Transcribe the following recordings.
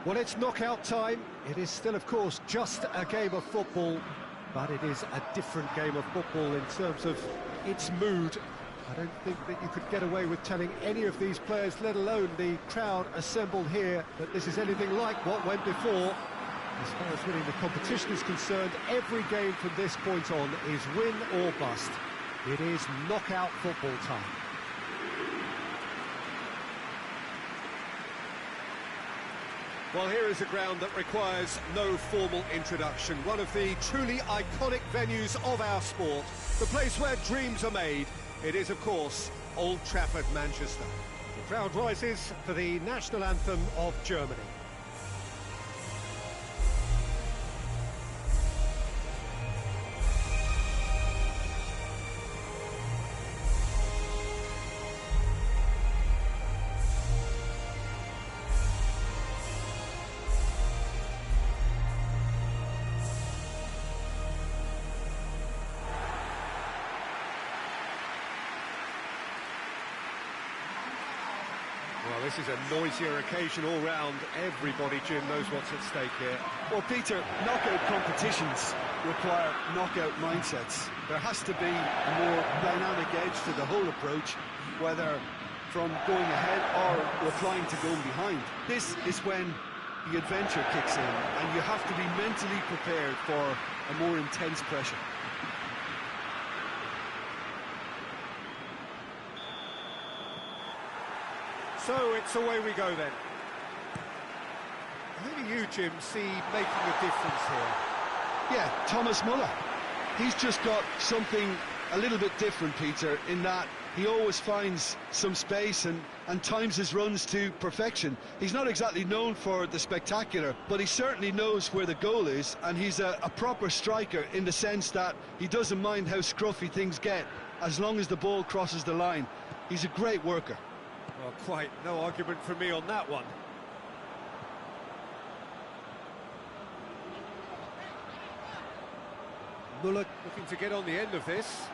Well, it's knockout time. It is still, of course, just a game of football, but it is a different game of football in terms of its mood. I don't think that you could get away with telling any of these players, let alone the crowd assembled here, that this is anything like what went before. As far as winning the competition is concerned, every game from this point on is win or bust. It is knockout football time. Well, here is a ground that requires no formal introduction. One of the truly iconic venues of our sport. The place where dreams are made. It is, of course, Old Trafford, Manchester. The crowd rises for the national anthem of Germany. Well, this is a noisier occasion all round. Everybody, Jim, knows what's at stake here. Well, Peter, knockout competitions require knockout mindsets. There has to be a more dynamic edge to the whole approach, whether from going ahead or replying to going behind. This is when the adventure kicks in, and you have to be mentally prepared for a more intense pressure. So it's away we go then. Who do you, Jim, see making a difference here? Yeah, Thomas Muller. He's just got something a little bit different, Peter, in that he always finds some space and times his runs to perfection. He's not exactly known for the spectacular, but he certainly knows where the goal is, and he's a proper striker in the sense that he doesn't mind how scruffy things get, as long as the ball crosses the line. He's a great worker. Well, quite no argument from me on that one. Muller looking to get on the end of this.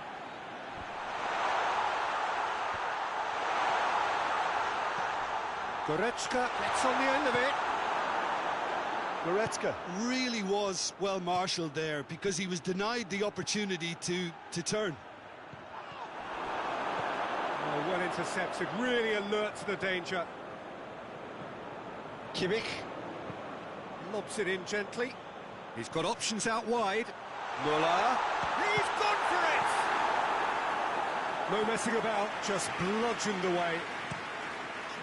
Goretzka gets on the end of it. Goretzka really was well marshalled there because he was denied the opportunity to turn. Oh, well intercepted, really alert to the danger. Kimmich lobs it in gently. He's got options out wide. Muller, he's gone for it! No messing about, just bludgeoned away.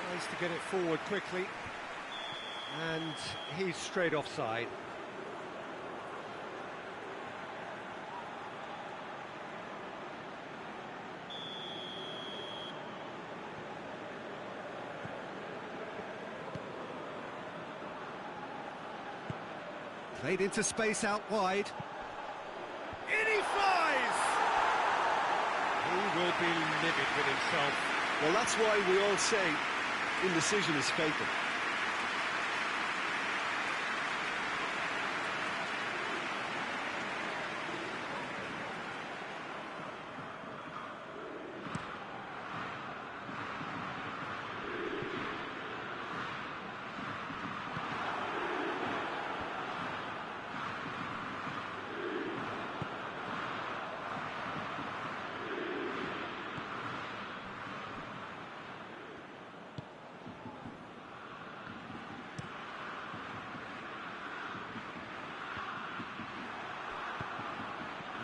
Tries to get it forward quickly. And he's straight offside. Played into space out wide. In he flies! He will be livid with himself. Well, that's why we all say indecision is fatal.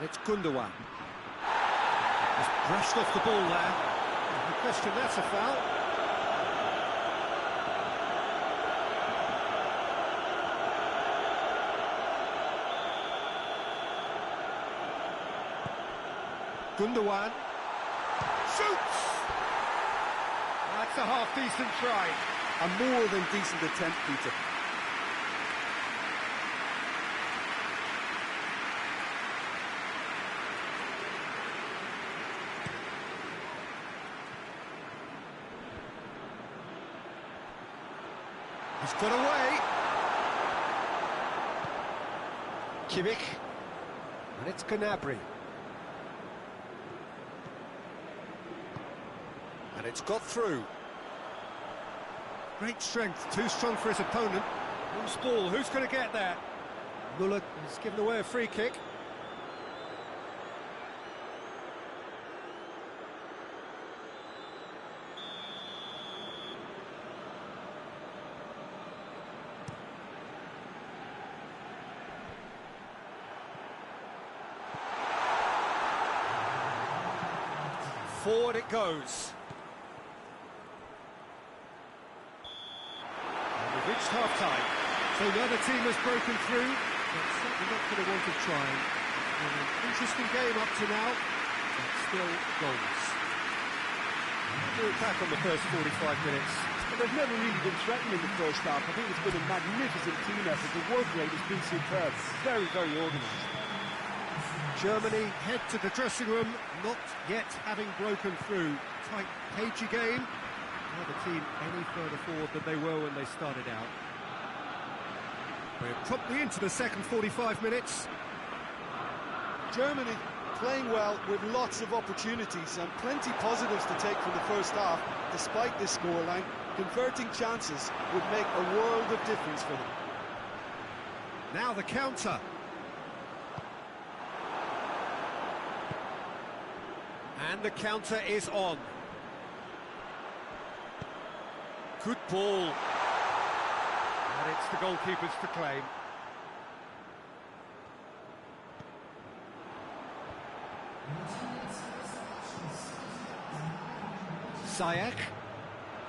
It's Gundogan. He's brushed off the ball there. No question, that's a foul. Gundogan shoots! That's a half-decent try. A more than decent attempt, Peter. He's got away. Kimmich. And it's Gnabry. And it's got through. Great strength, too strong for his opponent. Loose ball, who's going to get there? Muller has given away a free kick. Forward it goes. And we've reached half-time. So neither team has broken through, but certainly not going to want to try. An interesting game up to now, but still goals. Do it back on the first 45 minutes. But they've never really been threatened in the first half. I think it's been a magnificent team effort. The work rate has been superb. Very, very organised. Germany head to the dressing room, not yet having broken through. Tight, cagey game. Neither team any further forward than they were when they started out. We're promptly into the second 45 minutes. Germany playing well with lots of opportunities and plenty positives to take from the first half. Despite this scoreline, converting chances would make a world of difference for them. Now the counter. And the counter is on. Good ball. And it's the goalkeepers to claim. Ziyech.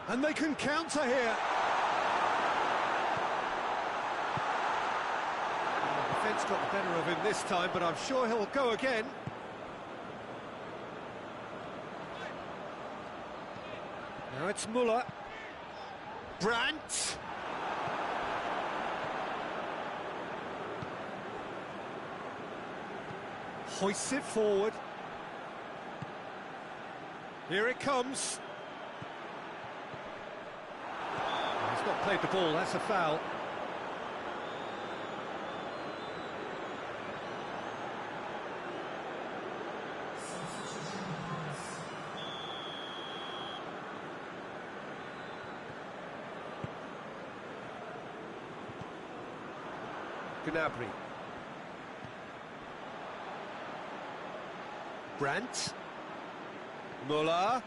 And they can counter here. The defence got the better of him this time, but I'm sure he'll go again. Now it's Muller. Brandt. Hoists it forward. Here it comes. He's not played the ball, that's a foul. Gnabry. Brandt. Muller.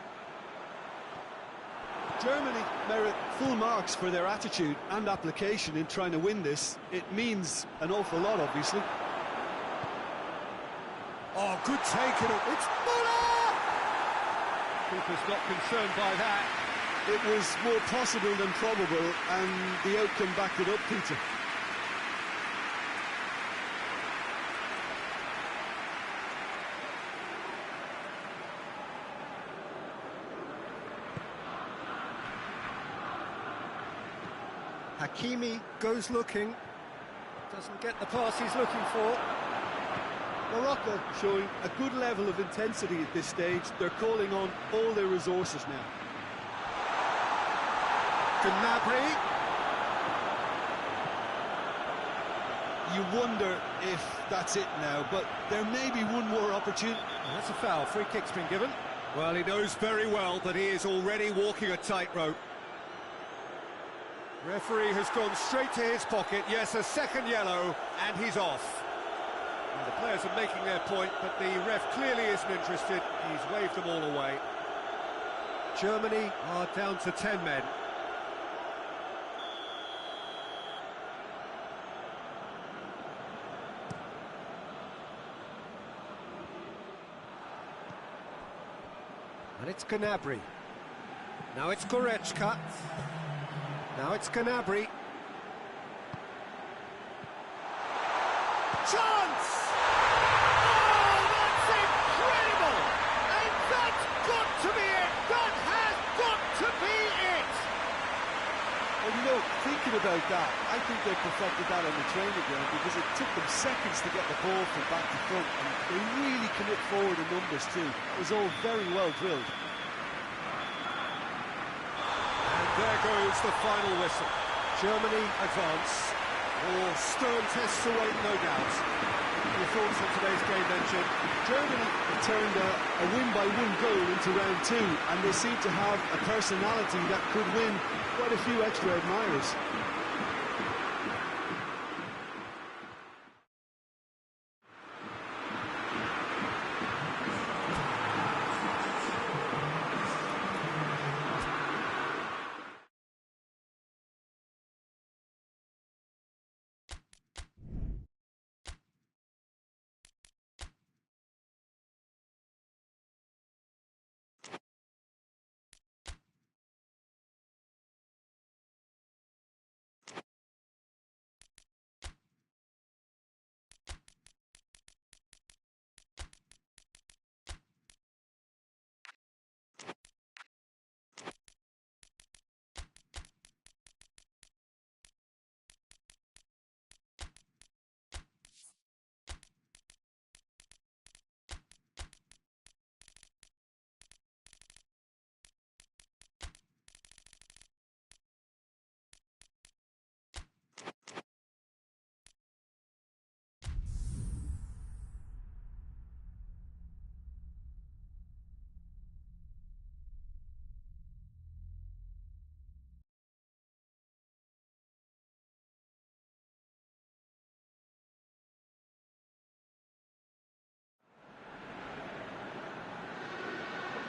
Germany merit full marks for their attitude and application in trying to win this. It means an awful lot, obviously. Oh, good take. It's Muller! Keeper's not concerned by that. It was more possible than probable, and the outcome backed it up, Peter. Hakimi goes looking, doesn't get the pass he's looking for. Morocco showing a good level of intensity at this stage. They're calling on all their resources now. Gnabry. You wonder if that's it now, but there may be one more opportunity. Oh, that's a foul. Free kick's been given. Well, he knows very well that he is already walking a tightrope. Referee has gone straight to his pocket. Yes, a second yellow, and he's off. And the players are making their point, but the ref clearly isn't interested. He's waved them all away. Germany are down to 10 men. And it's Gnabry. Now it's Goretzka. Now it's Gnabry. Chance! Oh, that's incredible! And that's got to be it! That has got to be it! Well, you know, thinking about that, I think they perfected that on the training ground because it took them seconds to get the ball from back to front, and they really commit forward in numbers too. It was all very well drilled. There goes the final whistle. Germany advance. More stern tests await, no doubt. Your thoughts on today's game then, Jim? Germany turned a win-by-one goal into round two, and they seem to have a personality that could win quite a few extra admirers.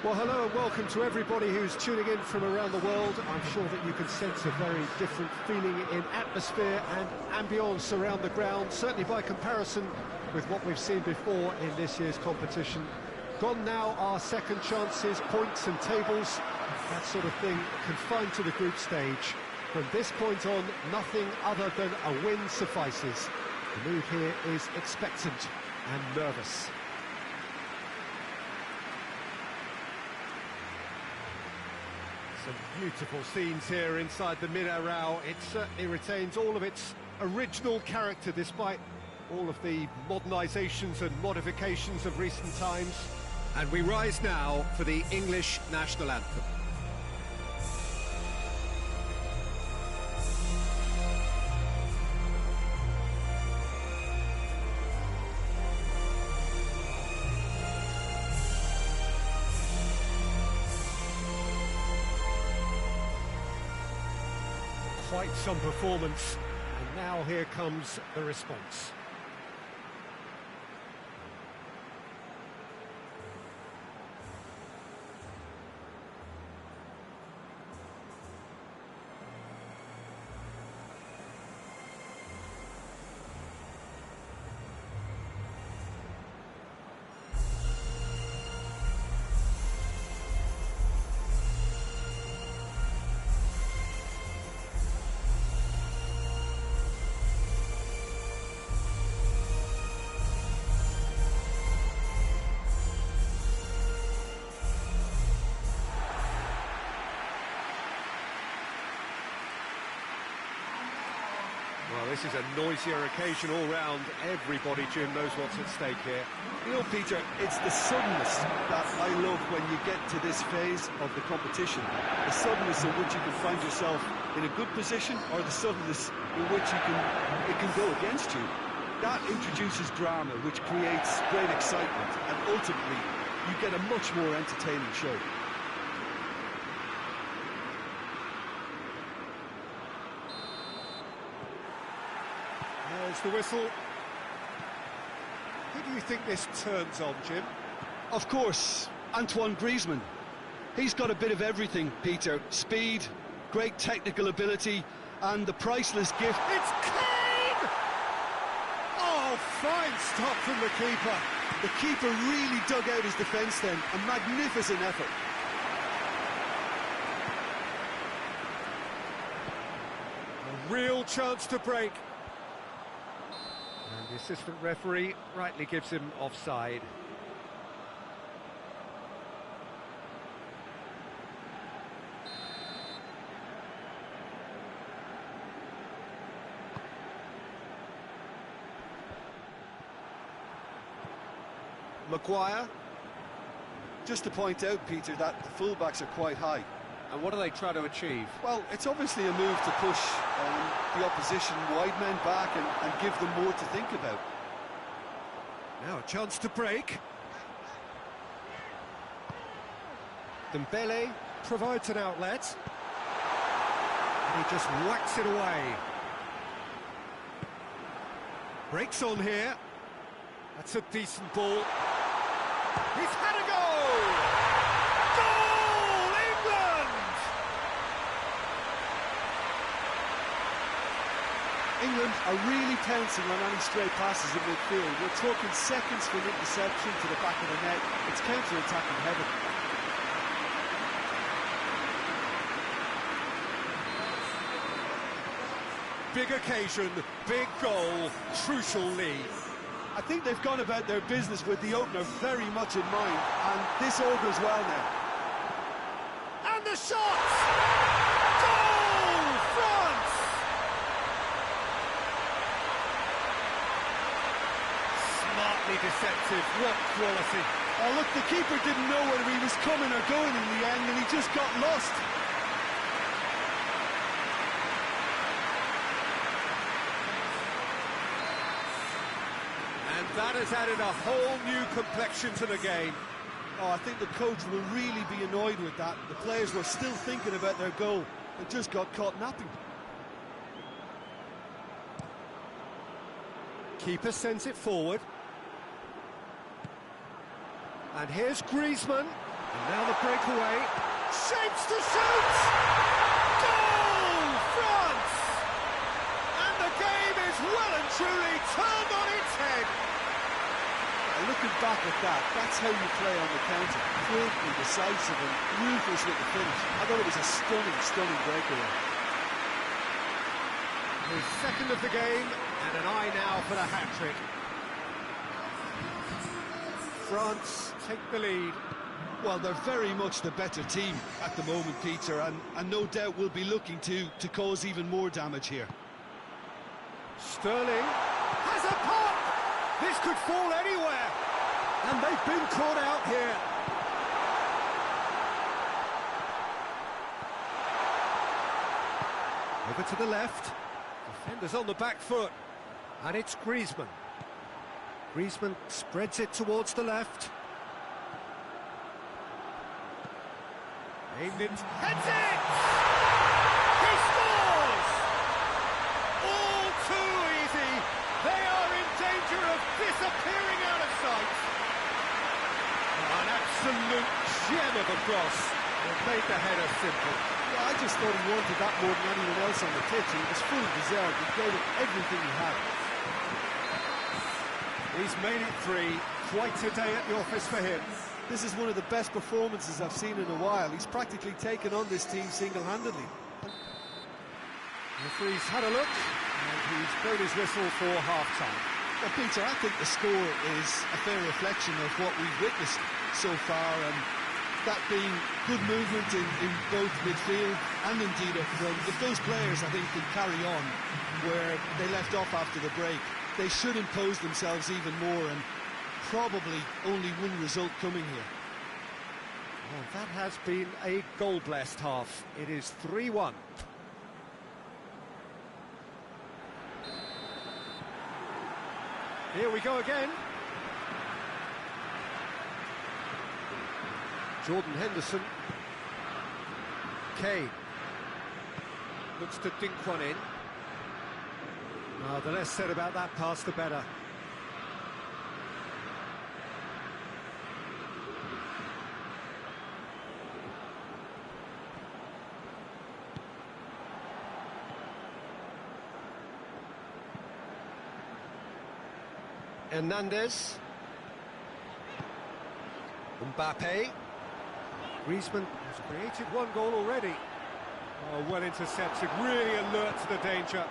Well, hello and welcome to everybody who's tuning in from around the world. I'm sure that you can sense a very different feeling in atmosphere and ambience around the ground, certainly by comparison with what we've seen before in this year's competition. Gone now are second chances, points and tables, that sort of thing confined to the group stage. From this point on, nothing other than a win suffices. The mood here is expectant and nervous. Some beautiful scenes here inside the Mineirão. It certainly retains all of its original character despite all of the modernisations and modifications of recent times. And we rise now for the English national anthem. Quite some performance, and now here comes the response. Well, this is a noisier occasion all round. Everybody, Jim, knows what's at stake here. You know, Peter, it's the suddenness that I love when you get to this phase of the competition. The suddenness in which you can find yourself in a good position, or the suddenness in which it can go against you. That introduces drama, which creates great excitement, and ultimately you get a much more entertaining show. There's the whistle. Who do you think this turns on, Jim? Of course, Antoine Griezmann. He's got a bit of everything, Peter. Speed, great technical ability, and the priceless gift. It's Kane! Oh, fine stop from the keeper. The keeper really dug out his defence then. A magnificent effort. A real chance to break. And the assistant referee rightly gives him offside. Maguire. Just to point out, Peter, that the fullbacks are quite high. And what do they try to achieve? Well, it's obviously a move to push the opposition wide men back and give them more to think about. Now a chance to break. Dembele provides an outlet. And he just whacks it away. Breaks on here. That's a decent ball. He's had a goal! Goal! England! England are really pouncing on any stray passes in midfield. We're talking seconds from interception to the back of the net. It's counter-attacking heaven. Big occasion, big goal, crucial lead. I think they've gone about their business with the opener very much in mind, and this augurs well now. And the shot! Goal! France! Smartly deceptive, what quality. Oh, look, the keeper didn't know whether he was coming or going in the end, and he just got lost. And that has added a whole new complexion to the game. Oh, I think the coach will really be annoyed with that. The players were still thinking about their goal and just got caught napping. Keeper sends it forward. And here's Griezmann. And now the breakaway. Shapes to shoot! Goal! France! And the game is well and truly turned on its head. Looking back at that, that's how you play on the counter. Quick and decisive and ruthless with the finish. I thought it was a stunning, stunning breakaway. His second of the game, and an eye now for the hat-trick. France take the lead. Well, they're very much the better team at the moment, Peter, and no doubt will be looking to cause even more damage here. Sterling has a pop! This could fall anywhere! And they've been caught out here. Over to the left. Defenders on the back foot. And it's Griezmann. Griezmann spreads it towards the left. Aimed it. Heads it! He scores! All too easy. They are in danger of disappearing out of sight. An absolute gem of a cross. It made the header simple. Yeah, I just thought he wanted that more than anyone else on the pitch, and it was fully deserved. He gave it everything he had. He's made it 3. Quite a day at the office for him. This is one of the best performances I've seen in a while. He's practically taken on this team single-handedly. Referee's had a look, and he's blown his whistle for half-time. Well, Peter, I think the score is a fair reflection of what we've witnessed so far, and that being good movement in both midfield and indeed up front. If those players, I think, can carry on where they left off after the break, they should impose themselves even more, and probably only one result coming here. Well, that has been a goal-blessed half. It is 3-1. Here we go again. Jordan Henderson. Kane. Looks to dink one in. The less said about that pass, the better. Hernandez. Mbappe. Griezmann has created one goal already. Oh, well intercepted, really alert to the danger.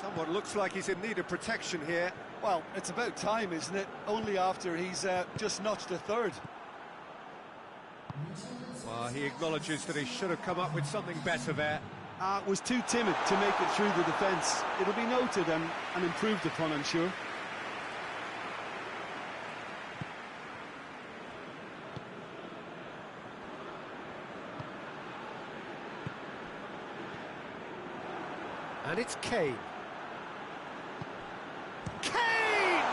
Someone looks like he's in need of protection here. Well, it's about time, isn't it? Only after he's just notched a third. Well, he acknowledges that he should have come up with something better there. Was too timid to make it through the defence. It'll be noted and improved upon, I'm sure. And it's Kane. Kane!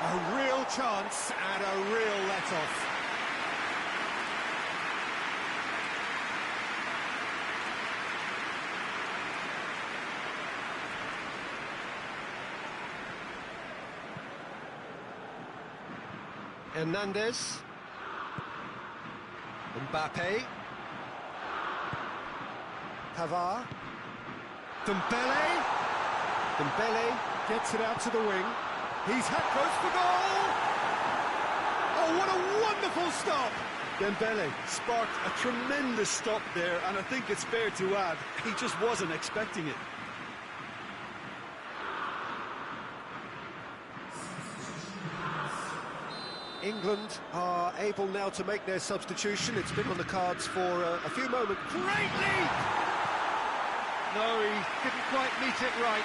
A real chance and a real let-off. Hernandez. Mbappe. Pavard. Dembele. Dembele gets it out to the wing. He's had close for goal. Oh, what a wonderful stop. Dembele sparked a tremendous stop there, and I think it's fair to add, he just wasn't expecting it. England are able now to make their substitution. It's been on the cards for a few moments. Great leap! No, he didn't quite meet it right.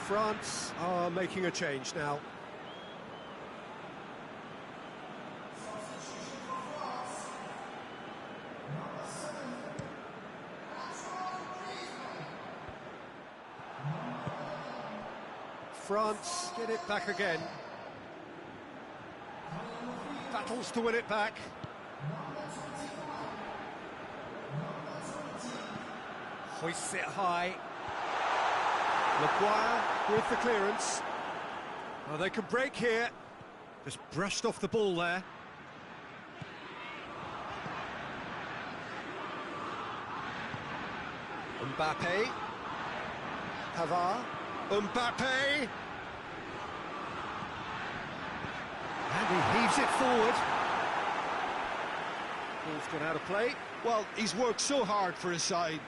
France are making a change now. France get it back again. Battles to win it back. Hoists it high. Maguire with the clearance. Oh, they can break here. Just brushed off the ball there. Mbappe. Pavard. Mbappe. And he heaves it forward. Ball's gone out of play. Well, he's worked so hard for his side,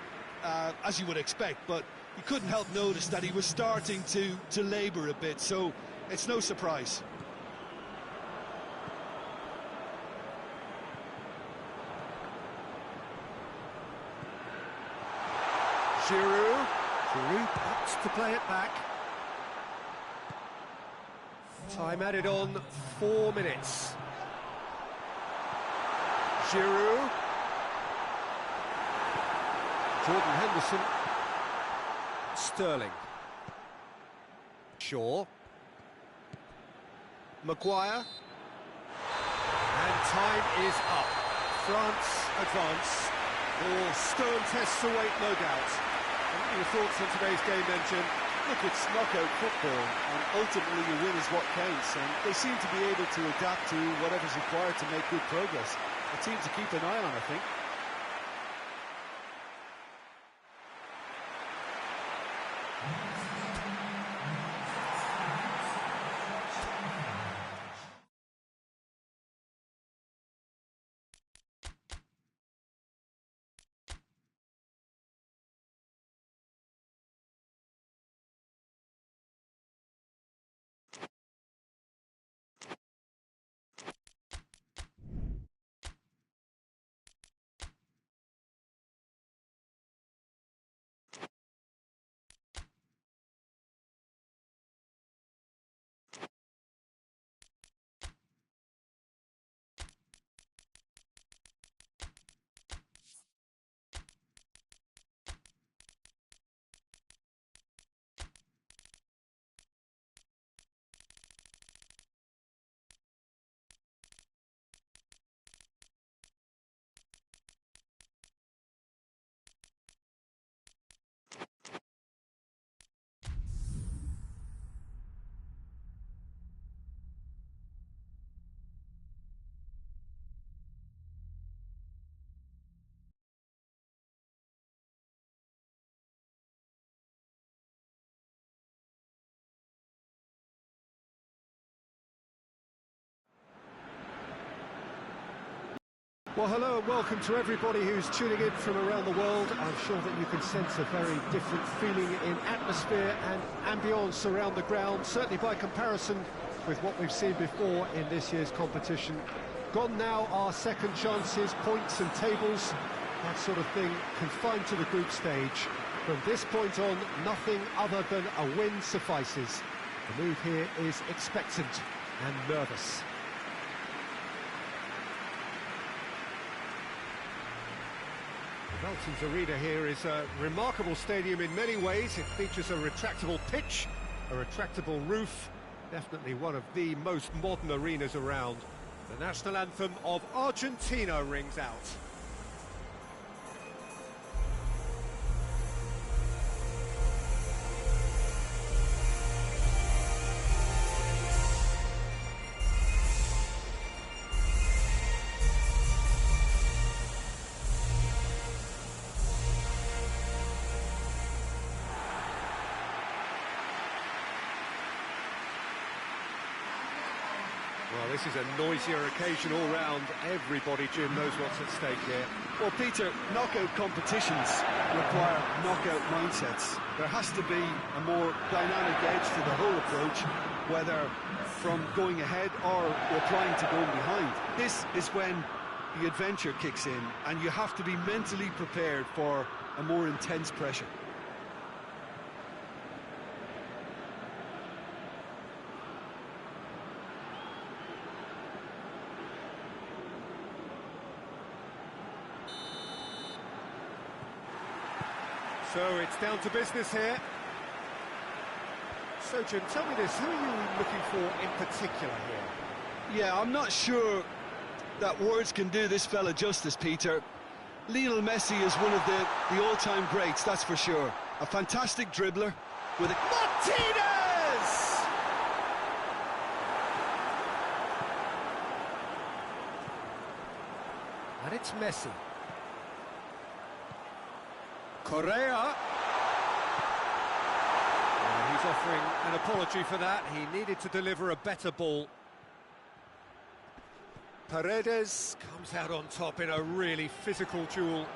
as you would expect, but you couldn't help notice that he was starting to labour a bit, so it's no surprise. Giroud opts to play it back. Time added on, 4 minutes. Giroud. Jordan Henderson. Sterling. Shaw. Maguire. And time is up. France advance. More stern tests await, no doubt. What are your thoughts on today's game then, Jim? Look, it's knockout football, and ultimately you win is what counts, and they seem to be able to adapt to whatever's required to make good progress. A team to keep an eye on, I think. Well, hello and welcome to everybody who's tuning in from around the world. I'm sure that you can sense a very different feeling in atmosphere and ambience around the ground, certainly by comparison with what we've seen before in this year's competition. Gone now are second chances, points and tables, that sort of thing confined to the group stage. From this point on, nothing other than a win suffices. The mood here is expectant and nervous. Melton's Arena here is a remarkable stadium in many ways. It features a retractable pitch, a retractable roof, definitely one of the most modern arenas around. The national anthem of Argentina rings out. Well, this is a noisier occasion all round. Everybody, Jim, knows what's at stake here. Well, Peter, knockout competitions require knockout mindsets. There has to be a more dynamic edge to the whole approach, whether from going ahead or replying to going behind. This is when the adventure kicks in, and you have to be mentally prepared for a more intense pressure. So it's down to business here. So, Jim, tell me this, who are you looking for in particular here? Yeah, I'm not sure that words can do this fella justice, Peter. Lionel Messi is one of the all-time greats, that's for sure. A fantastic dribbler with a... Martinez! And it's Messi. Correa. He's offering an apology for that. He needed to deliver a better ball. Paredes comes out on top in a really physical duel.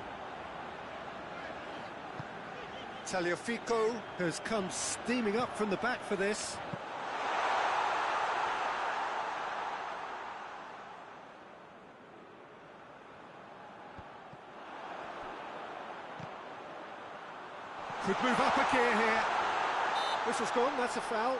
Tagliafico has come steaming up from the back for this. Could move up a gear here. Whistle's gone, that's a foul.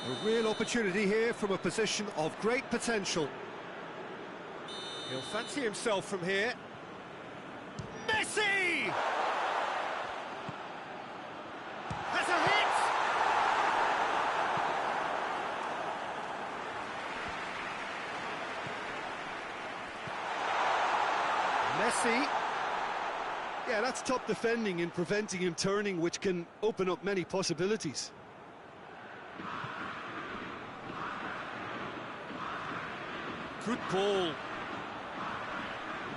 A real opportunity here from a position of great potential. He'll fancy himself from here. Messi! Has a hit! Messi. Yeah, that's top defending and preventing him turning, which can open up many possibilities. Good ball.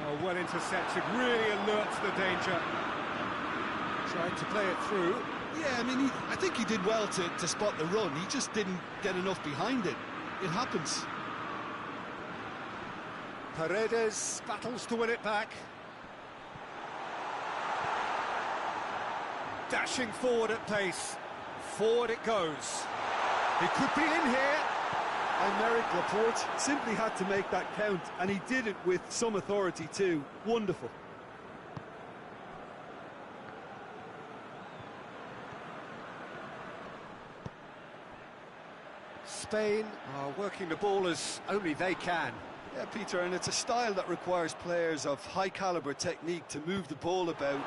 Oh, well intercepted, really alert to the danger. Tried to play it through. Yeah, I mean, I think he did well to spot the run. He just didn't get enough behind it. It happens. Paredes battles to win it back. Dashing forward at pace. Forward it goes. He could be in here. Aymeric Laporte simply had to make that count, and he did it with some authority too. Wonderful. Spain are working the ball as only they can. Yeah, Peter, and it's a style that requires players of high caliber technique to move the ball about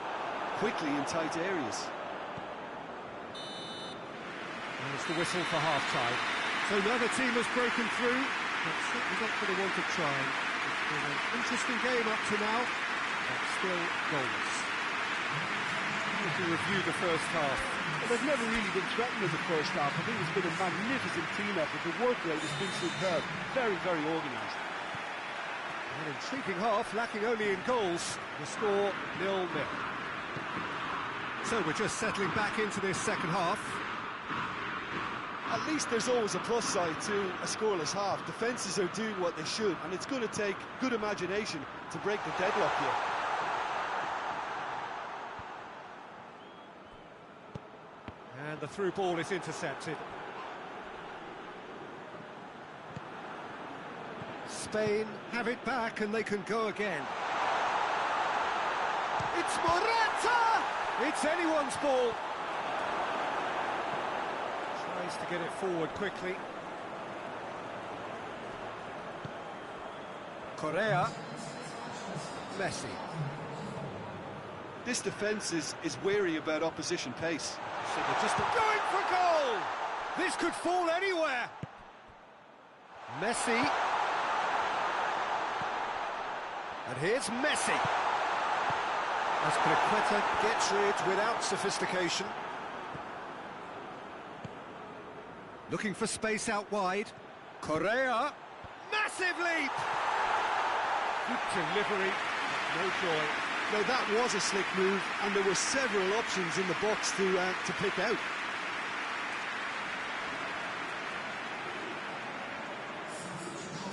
quickly in tight areas. And it's the whistle for half-time. So neither team has broken through, but certainly not going to want to try. It's been an interesting game up to now, but still goals. To review the first half. Well, they've never really been threatened in the first half. I think it's been a magnificent team effort. The work rate has been superb. Very, very organised. An intriguing half, lacking only in goals. The score 0-0. So we're just settling back into this second half. At least there's always a plus side to a scoreless half. Defences are doing what they should, and it's going to take good imagination to break the deadlock here. And the through ball is intercepted. Spain have it back and they can go again. It's Morata! It's anyone's ball. Tries to get it forward quickly. Correa. Messi. This defence is wary about opposition pace. So they're just going for goal! This could fall anywhere! Messi. And here's Messi. Azpilicueta gets rid without sophistication. Looking for space out wide. Correa. Massive leap! Good delivery, no joy. Now that was a slick move, and there were several options in the box to pick out.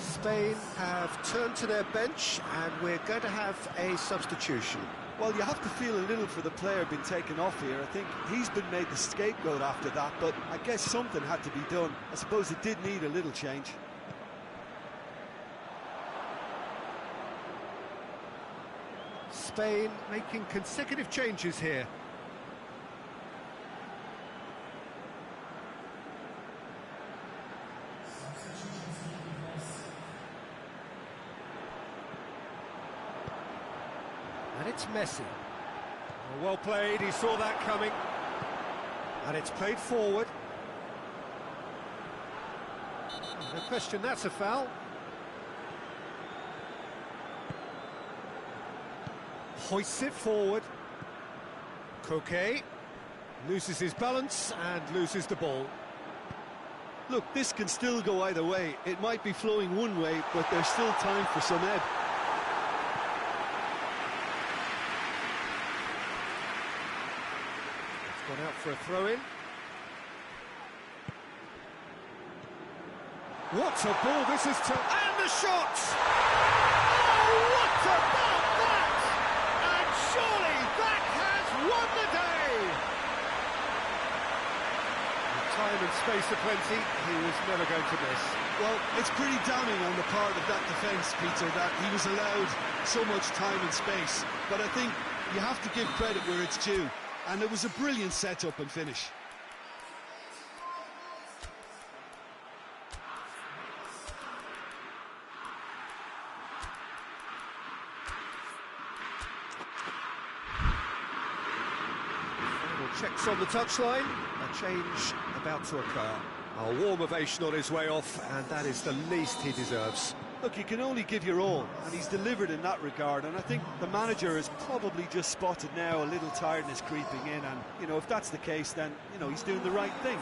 Spain have turned to their bench, and we're going to have a substitution. Well, you have to feel a little for the player being taken off here. I think he's been made the scapegoat after that, but I guess something had to be done. I suppose it did need a little change. Spain making consecutive changes here. it's Messi. Well played, he saw that coming. And it's played forward. No question, that's a foul. Hoists it forward. Coquet loses his balance and loses the ball. Look, this can still go either way. It might be flowing one way, but there's still time for some ebb. It's gone out for a throw-in. What a ball this is to... And the shot! Oh, what about that? And surely that has won the day! With time and space aplenty, he was never going to miss. Well, it's pretty damning on the part of that defence, Peter, that he was allowed so much time and space. But I think you have to give credit where it's due. And it was a brilliant set-up and finish. Checks on the touchline, a change about to occur. A warm ovation on his way off, and that is the least he deserves. Look, you can only give your all, and he's delivered in that regard, and I think the manager has probably just spotted now a little tiredness creeping in, and, you know, if that's the case, then, you know, he's doing the right thing.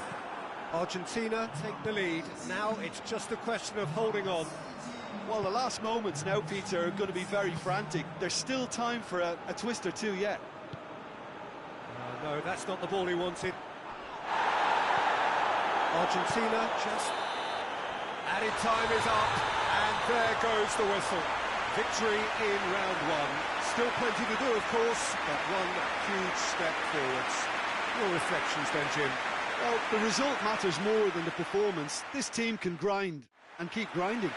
Argentina take the lead. Now it's just a question of holding on. Well, the last moments now, Peter, are going to be very frantic. There's still time for a twist or two yet. No, that's not the ball he wanted. Argentina just... Added time is up, and there goes the whistle. Victory in round one. Still plenty to do, of course, but one huge step forwards. Your reflections then, Jim? Well, the result matters more than the performance. This team can grind and keep grinding.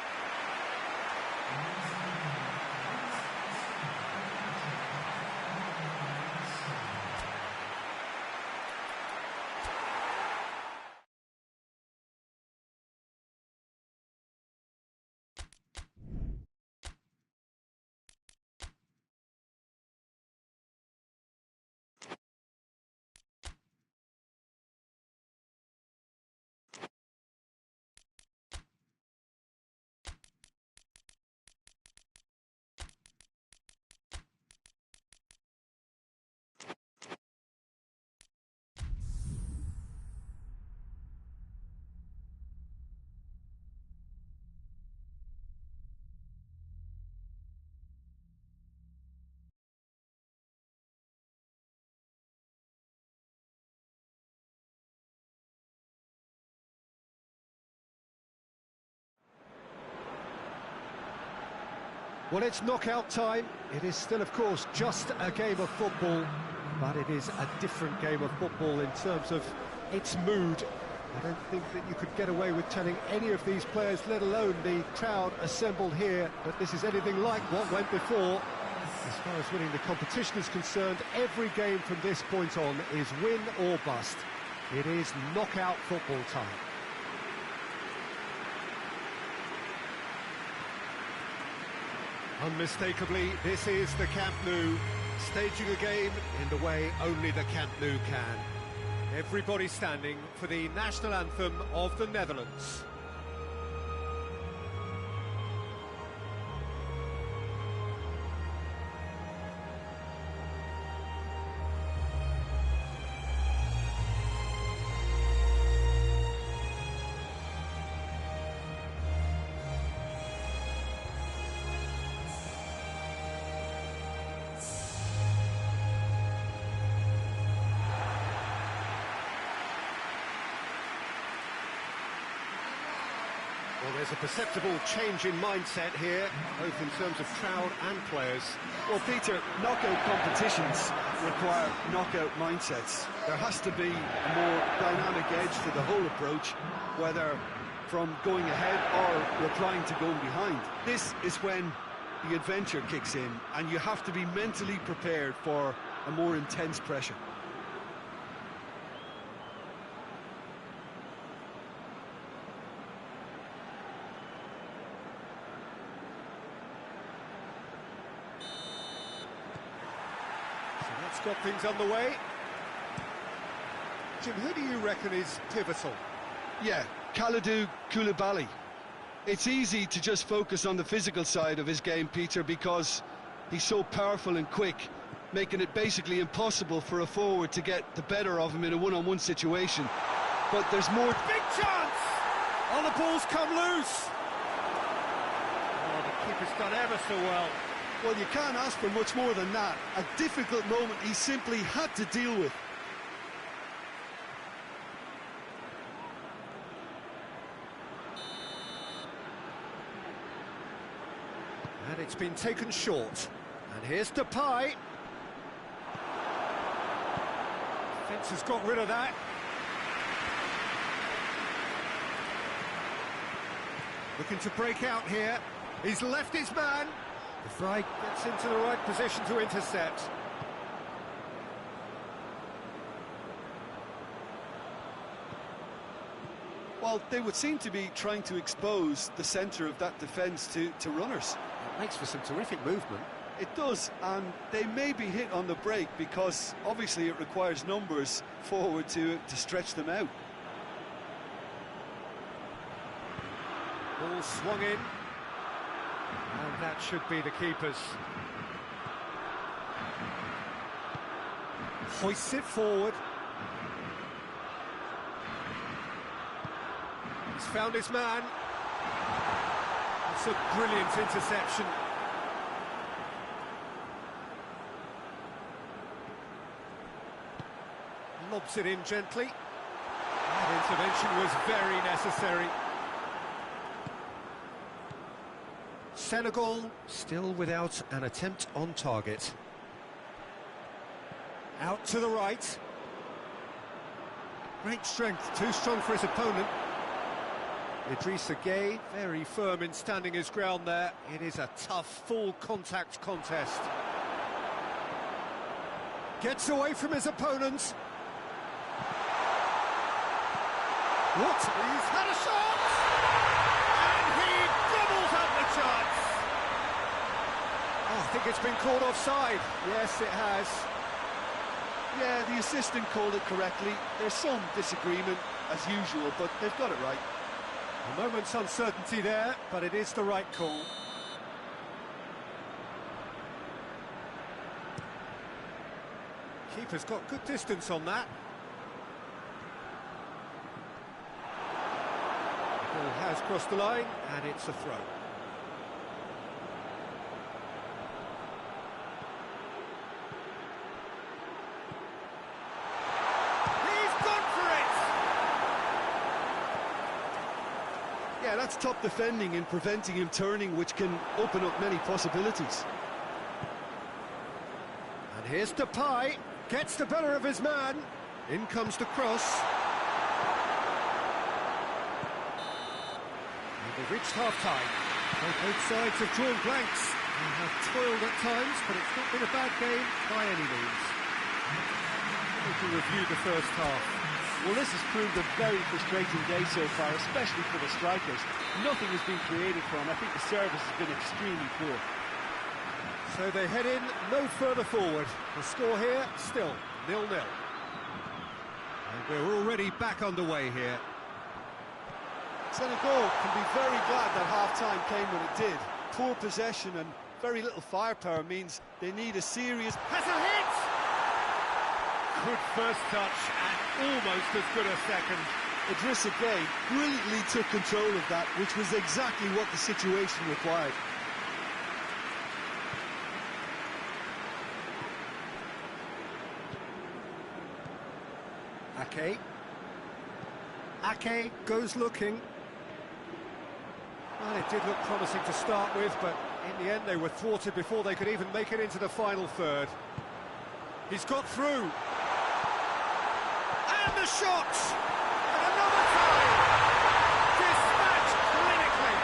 Well, it's knockout time. It is still, of course, just a game of football, but it is a different game of football in terms of its mood. I don't think that you could get away with telling any of these players, let alone the crowd assembled here, that this is anything like what went before. As far as winning the competition is concerned, every game from this point on is win or bust. It is knockout football time. Unmistakably, this is the Camp Nou, staging a game in the way only the Camp Nou can. Everybody standing for the national anthem of the Netherlands. Well, there's a perceptible change in mindset here, both in terms of crowd and players. Well, Peter, knockout competitions require knockout mindsets. There has to be a more dynamic edge to the whole approach, whether from going ahead or replying to going behind. This is when the adventure kicks in, and you have to be mentally prepared for a more intense pressure. It's got things underway. Jim, who do you reckon is pivotal? Yeah, Kalidou Koulibaly. It's easy to just focus on the physical side of his game, Peter, because he's so powerful and quick, making it basically impossible for a forward to get the better of him in a one-on-one situation. But there's more... Big chance! Oh, the ball's come loose! Oh, the keeper's done ever so well. Well, you can't ask for much more than that. A difficult moment he simply had to deal with. And it's been taken short. And here's Depay. Defence has got rid of that. Looking to break out here. He's left his man. The fly gets into the right position to intercept. Well, they would seem to be trying to expose the centre of that defence to runners. It makes for some terrific movement. It does, and they may be hit on the break because obviously it requires numbers forward to stretch them out. Ball swung in. And that should be the keeper's. Hoists it forward. He's found his man. It's a brilliant interception. Lobs it in gently. That intervention was very necessary. Senegal still without an attempt on target. Out to the right. Great strength, too strong for his opponent. Idrissa Gueye, very firm in standing his ground there. It is a tough, full contact contest. Gets away from his opponent. What? He's had a shot! And he gobbles up the chance! Oh, I think it's been called offside. Yes, it has. Yeah, the assistant called it correctly. There's some disagreement, as usual, but they've got it right. A moment's uncertainty there, but it is the right call. Keeper's got good distance on that. The ball has crossed the line, and it's a throw. Yeah, that's top defending and preventing him turning, which can open up many possibilities. And here's Depay, gets the better of his man. In comes the cross. And they've reached half-time. Both sides have drawn blanks. They have toiled at times, but it's not been a bad game by any means. We can review the first half. Well, this has proved a very frustrating day so far, especially for the strikers. Nothing has been created for them. I think the service has been extremely poor. So they head in no further forward. The score here, still 0-0. And we're already back underway here. Senegal can be very glad that half-time came when it did. Poor possession and very little firepower means they need a serious... Has a hit! Good first touch and almost as good a second. Idrissa Gueye brilliantly took control of that, which was exactly what the situation required. Ake goes looking. Well, it did look promising to start with, but in the end they were thwarted before they could even make it into the final third. He's got through. And the shot! And another time! Dispatched clinically!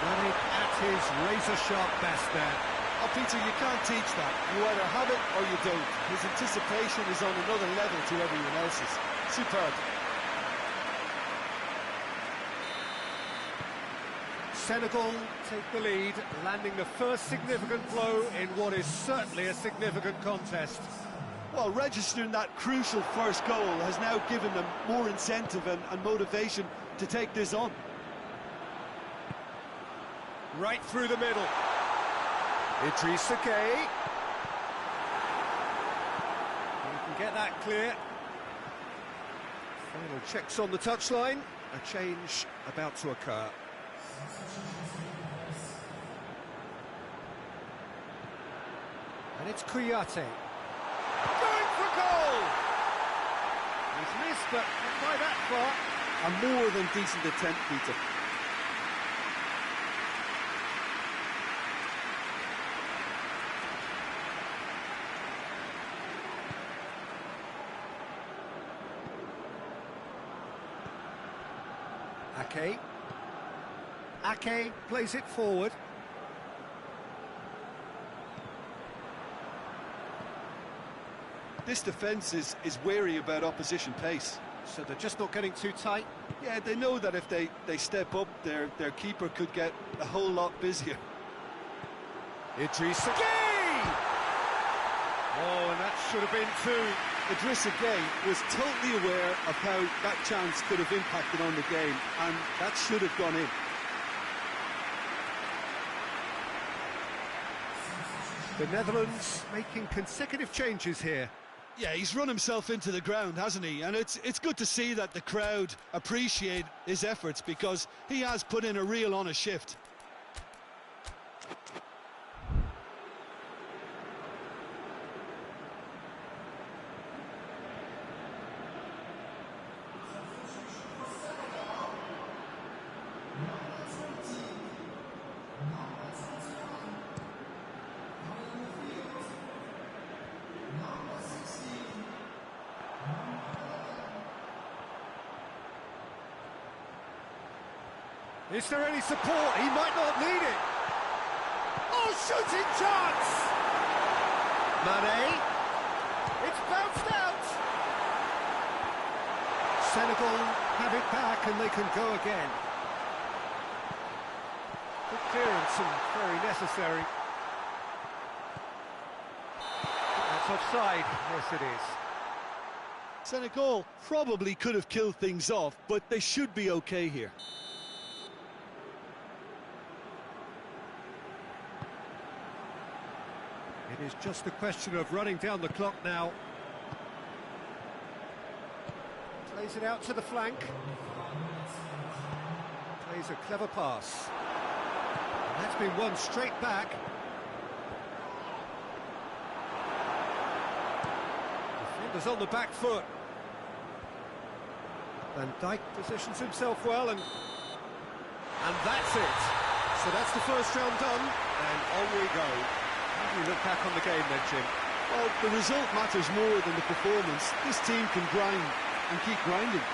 Running at his razor-sharp best there. Oh, Peter, you can't teach that. You either have it or you don't. His anticipation is on another level to everyone else's. Superb. Senegal take the lead, landing the first significant blow in what is certainly a significant contest. Well, registering that crucial first goal has now given them more incentive and motivation to take this on. Right through the middle. Idrissa Gueye. You can get that clear. Final checks on the touchline. A change about to occur. And it's Qatar. Going for goal! He's missed, but not by that far. A more than decent attempt, Peter. Ake plays it forward. This defence is wary about opposition pace. So they're just not getting too tight. Yeah, they know that if they step up, their keeper could get a whole lot busier. Idrissa Gueye! Oh, and that should have been two. Idrissa Gueye was totally aware of how that chance could have impacted on the game, and that should have gone in. The Netherlands making consecutive changes here. Yeah, he's run himself into the ground, hasn't he? And it's good to see that the crowd appreciate his efforts, because he has put in a real honest shift. Is there any support? He might not need it. Oh, shooting chance! Mane. It's bounced out. Senegal have it back and they can go again. Good clearance and very necessary. That's offside. Yes, it is. Senegal probably could have killed things off, but they should be okay here. It is just a question of running down the clock now. Plays it out to the flank. Plays a clever pass. And that's been won straight back. Defender's on the back foot. Van Dijk positions himself well, and that's it. So that's the first round done, and on we go. How do you look back on the game then, Jim? Well, the result matters more than the performance. This team can grind and keep grinding.